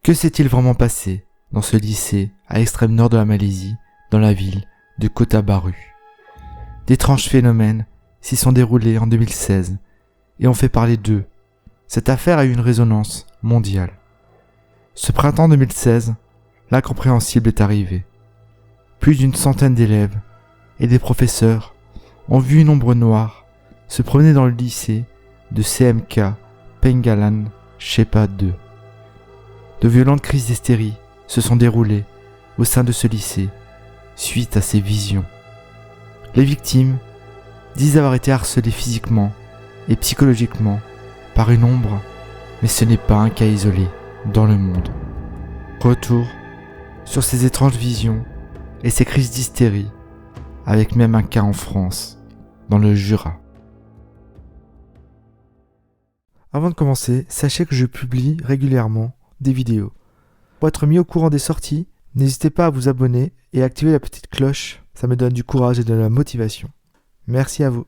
Que s'est-il vraiment passé dans ce lycée à l'extrême nord de la Malaisie, dans la ville de Kota Bharu? D'étranges phénomènes s'y sont déroulés en 2016 et ont fait parler d'eux. Cette affaire a eu une résonance mondiale. Ce printemps 2016, l'incompréhensible est arrivé. Plus d'une centaine d'élèves et des professeurs ont vu une ombre noire se promener dans le lycée de CMK Pengalan Shepa 2. De violentes crises d'hystérie se sont déroulées au sein de ce lycée suite à ces visions. Les victimes disent avoir été harcelées physiquement et psychologiquement par une ombre, mais ce n'est pas un cas isolé dans le monde. Retour sur ces étranges visions et ces crises d'hystérie, avec même un cas en France, dans le Jura. Avant de commencer, sachez que je publie régulièrement des vidéos. Pour être mis au courant des sorties, n'hésitez pas à vous abonner et à activer la petite cloche, ça me donne du courage et de la motivation. Merci à vous.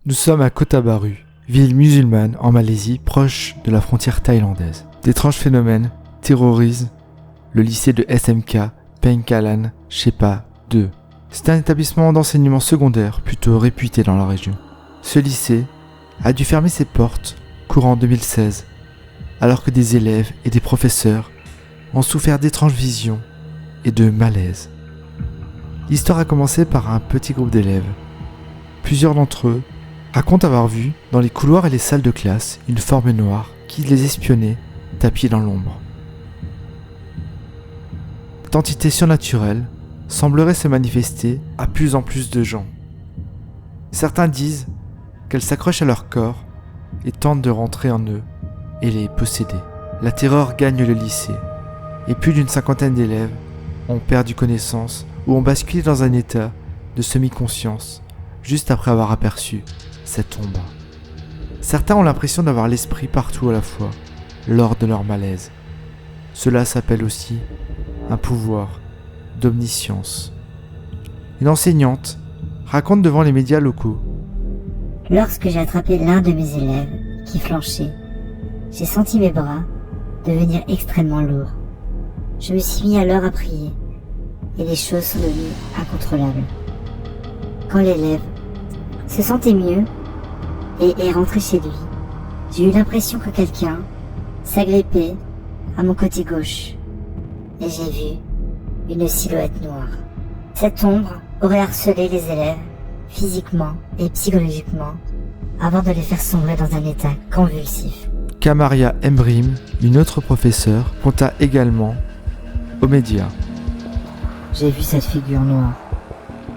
Nous sommes à Kota Bharu, ville musulmane en Malaisie, proche de la frontière thaïlandaise. D'étranges phénomènes terrorisent le lycée de SMK Penkalan Shepa 2. C'est un établissement d'enseignement secondaire plutôt réputé dans la région. Ce lycée a dû fermer ses portes courant 2016, alors que des élèves et des professeurs ont souffert d'étranges visions et de malaise. L'histoire a commencé par un petit groupe d'élèves. Plusieurs d'entre eux racontent avoir vu, dans les couloirs et les salles de classe, une forme noire qui les espionnait, tapis dans l'ombre. Cette entité surnaturelle semblerait se manifester à plus en plus de gens. Certains disent qu'elle s'accroche à leur corps et tente de rentrer en eux et les posséder. La terreur gagne le lycée et plus d'une cinquantaine d'élèves ont perdu connaissance ou ont basculé dans un état de semi-conscience juste après avoir aperçu cette ombre. Certains ont l'impression d'avoir l'esprit partout à la fois, lors de leur malaise. Cela s'appelle aussi un pouvoir d'omniscience. Une enseignante raconte devant les médias locaux. Lorsque j'ai attrapé l'un de mes élèves qui flanchait, j'ai senti mes bras devenir extrêmement lourds. Je me suis mis alors à prier et les choses sont devenues incontrôlables. Quand l'élève se sentait mieux et est rentré chez lui, j'ai eu l'impression que quelqu'un s'agrippait à mon côté gauche et j'ai vu une silhouette noire. Cette ombre aurait harcelé les élèves physiquement et psychologiquement avant de les faire sombrer dans un état convulsif. Kamaria Embrim, une autre professeure, conta également aux médias. J'ai vu cette figure noire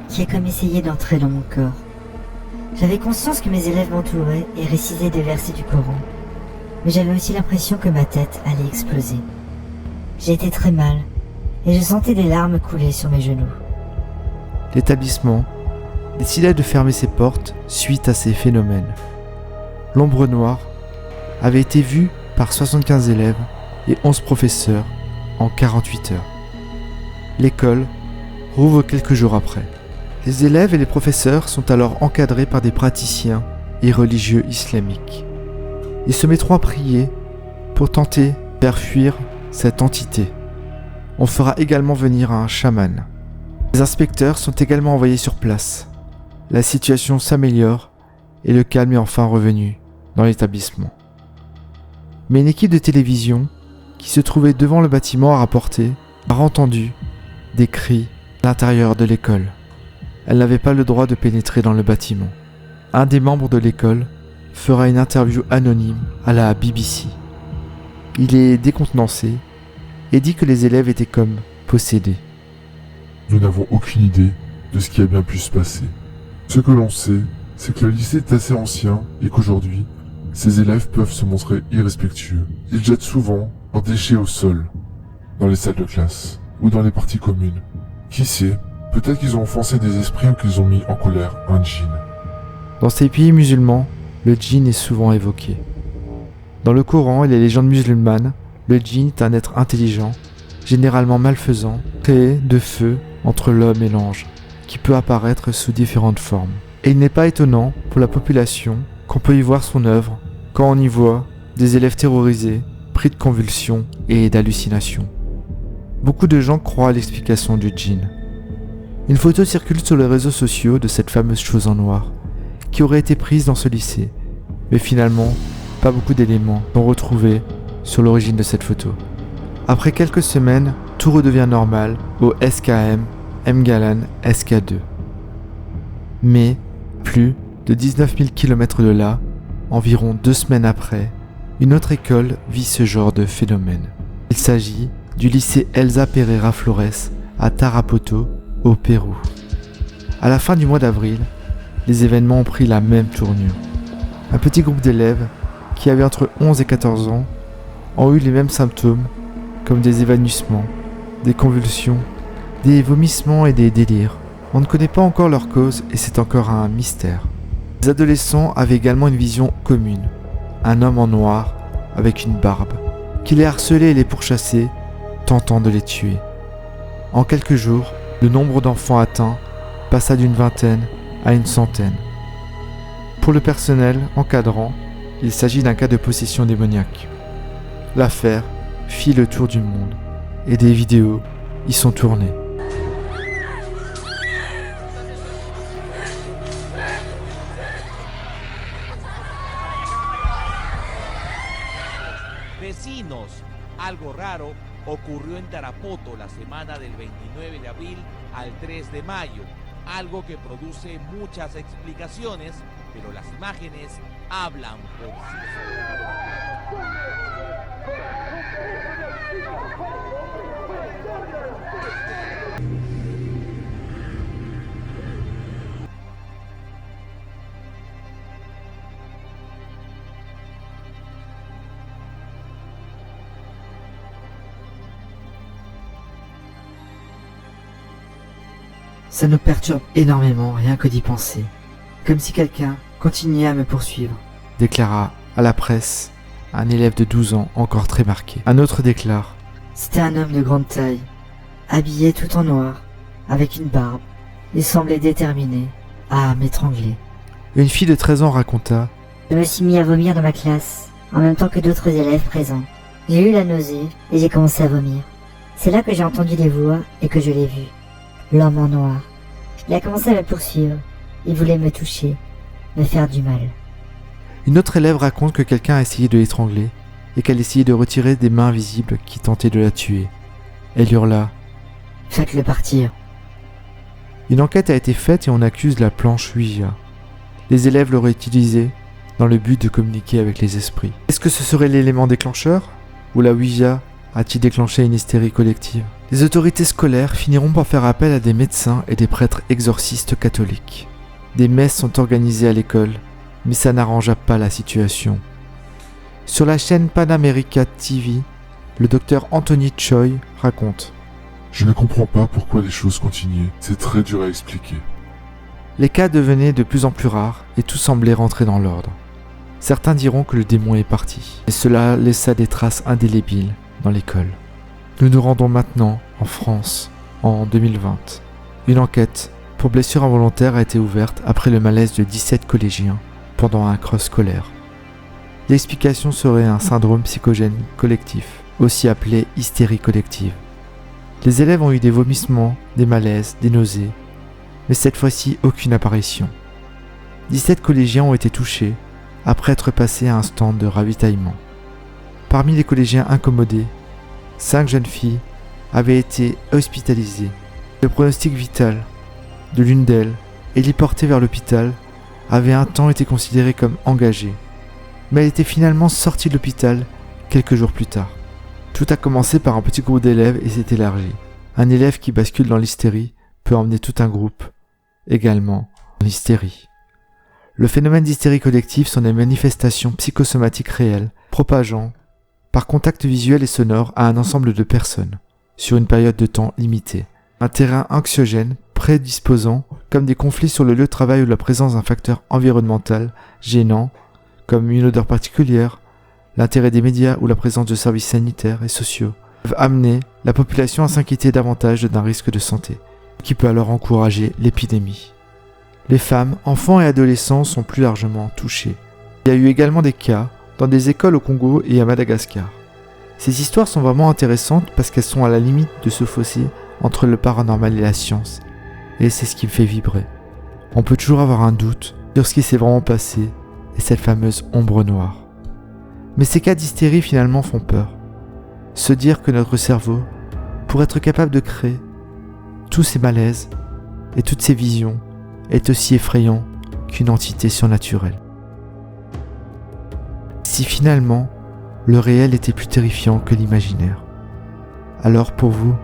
qui a comme essayé d'entrer dans mon corps. J'avais conscience que mes élèves m'entouraient et récitaient des versets du Coran, mais j'avais aussi l'impression que ma tête allait exploser. J'ai été très mal et je sentais des larmes couler sur mes genoux. L'établissement décida de fermer ses portes suite à ces phénomènes. L'ombre noire avait été vue par 75 élèves et 11 professeurs en 48 heures. L'école rouvre quelques jours après. Les élèves et les professeurs sont alors encadrés par des praticiens et religieux islamiques. Ils se mettront à prier pour tenter de faire fuir cette entité. On fera également venir un chaman. Les inspecteurs sont également envoyés sur place. La situation s'améliore et le calme est enfin revenu dans l'établissement. Mais une équipe de télévision qui se trouvait devant le bâtiment a rapporté avoir entendu des cris à l'intérieur de l'école. Elle n'avait pas le droit de pénétrer dans le bâtiment. Un des membres de l'école fera une interview anonyme à la BBC. Il est décontenancé et dit que les élèves étaient comme possédés. Nous n'avons aucune idée de ce qui a bien pu se passer. Ce que l'on sait, c'est que le lycée est assez ancien et qu'aujourd'hui, ces élèves peuvent se montrer irrespectueux. Ils jettent souvent leurs déchets au sol, dans les salles de classe, ou dans les parties communes. Qui sait, peut-être qu'ils ont offensé des esprits ou qu'ils ont mis en colère un djinn. Dans ces pays musulmans, le djinn est souvent évoqué. Dans le Coran et les légendes musulmanes, le djinn est un être intelligent, généralement malfaisant, créé de feu entre l'homme et l'ange, qui peut apparaître sous différentes formes. Et il n'est pas étonnant pour la population qu'on peut y voir son œuvre quand on y voit des élèves terrorisés, pris de convulsions et d'hallucinations. Beaucoup de gens croient à l'explication du djinn. Une photo circule sur les réseaux sociaux de cette fameuse chose en noir, qui aurait été prise dans ce lycée, mais finalement, pas beaucoup d'éléments sont retrouvés sur l'origine de cette photo. Après quelques semaines, tout redevient normal au SKM Mgalan SK2. Mais, plus de 19 000 km de là, environ 2 semaines après, une autre école vit ce genre de phénomène. Il s'agit du lycée Elsa Pereira Flores à Tarapoto, au Pérou. À la fin du mois d'avril, les événements ont pris la même tournure. Un petit groupe d'élèves, qui avaient entre 11 et 14 ans, ont eu les mêmes symptômes, comme des évanouissements, des convulsions, des vomissements et des délires. On ne connaît pas encore leur cause et c'est encore un mystère. Les adolescents avaient également une vision commune. Un homme en noir, avec une barbe, qui les harcelait et les pourchassait, tentant de les tuer. En quelques jours, le nombre d'enfants atteints passa d'une vingtaine à une centaine. Pour le personnel encadrant, il s'agit d'un cas de possession démoniaque. L'affaire fit le tour du monde et des vidéos y sont tournées. Vecinos, algo raro ocurrió en Tarapoto la semana del 29 de abril al 3 de mayo, algo que produce muchas explicaciones, pero las imágenes hablan por sí solas. Ça nous perturbe énormément rien que d'y penser. Comme si quelqu'un continuait à me poursuivre. Déclara à la presse un élève de 12 ans encore très marqué. Un autre déclare: C'était un homme de grande taille, habillé tout en noir, avec une barbe. Il semblait déterminé à m'étrangler. Une fille de 13 ans raconta: Je me suis mis à vomir dans ma classe, en même temps que d'autres élèves présents. J'ai eu la nausée et j'ai commencé à vomir. C'est là que j'ai entendu des voix et que je l'ai vu. L'homme en noir. Il a commencé à me poursuivre. Il voulait me toucher, me faire du mal. Une autre élève raconte que quelqu'un a essayé de l'étrangler et qu'elle essayait de retirer des mains invisibles qui tentaient de la tuer. Elle hurla: Faites-le partir. Une enquête a été faite et on accuse la planche Ouija. Les élèves l'auraient utilisée dans le but de communiquer avec les esprits. Est-ce que ce serait l'élément déclencheur? Ou la Ouija a-t-il déclenché une hystérie collective? Les autorités scolaires finiront par faire appel à des médecins et des prêtres exorcistes catholiques. Des messes sont organisées à l'école, mais ça n'arrangea pas la situation. Sur la chaîne Pan America TV, le docteur Anthony Choi raconte: Je ne comprends pas pourquoi les choses continuaient. C'est très dur à expliquer. Les cas devenaient de plus en plus rares et tout semblait rentrer dans l'ordre. Certains diront que le démon est parti, et cela laissa des traces indélébiles dans l'école. Nous nous rendons maintenant en France, en 2020. Une enquête pour blessure involontaire a été ouverte après le malaise de 17 collégiens pendant un cross scolaire. L'explication serait un syndrome psychogène collectif, aussi appelé hystérie collective. Les élèves ont eu des vomissements, des malaises, des nausées, mais cette fois-ci aucune apparition. 17 collégiens ont été touchés après être passés à un stand de ravitaillement. Parmi les collégiens incommodés, 5 jeunes filles avaient été hospitalisées. Le pronostic vital de l'une d'elles, héliportée vers l'hôpital, avait un temps été considéré comme engagé, mais elle était finalement sortie de l'hôpital quelques jours plus tard. Tout a commencé par un petit groupe d'élèves et s'est élargi. Un élève qui bascule dans l'hystérie peut emmener tout un groupe, également en hystérie. Le phénomène d'hystérie collective sont des manifestations psychosomatiques réelles, propageant, par contact visuel et sonore, à un ensemble de personnes, sur une période de temps limitée. Un terrain anxiogène, prédisposant, comme des conflits sur le lieu de travail ou la présence d'un facteur environnemental gênant, comme une odeur particulière, l'intérêt des médias ou la présence de services sanitaires et sociaux, peuvent amener la population à s'inquiéter davantage d'un risque de santé, qui peut alors encourager l'épidémie. Les femmes, enfants et adolescents sont plus largement touchés. Il y a eu également des cas dans des écoles au Congo et à Madagascar. Ces histoires sont vraiment intéressantes parce qu'elles sont à la limite de ce fossé entre le paranormal et la science. Et c'est ce qui me fait vibrer. On peut toujours avoir un doute sur ce qui s'est vraiment passé et cette fameuse ombre noire. Mais ces cas d'hystérie finalement font peur. Se dire que notre cerveau, pour être capable de créer tous ces malaises et toutes ces visions, est aussi effrayant qu'une entité surnaturelle. Si finalement, le réel était plus terrifiant que l'imaginaire, alors pour vous,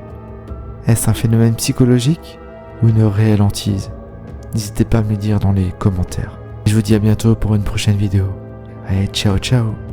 est-ce un phénomène psychologique ou une réelle hantise? N'hésitez pas à me le dire dans les commentaires. Je vous dis à bientôt pour une prochaine vidéo. Allez, ciao ciao!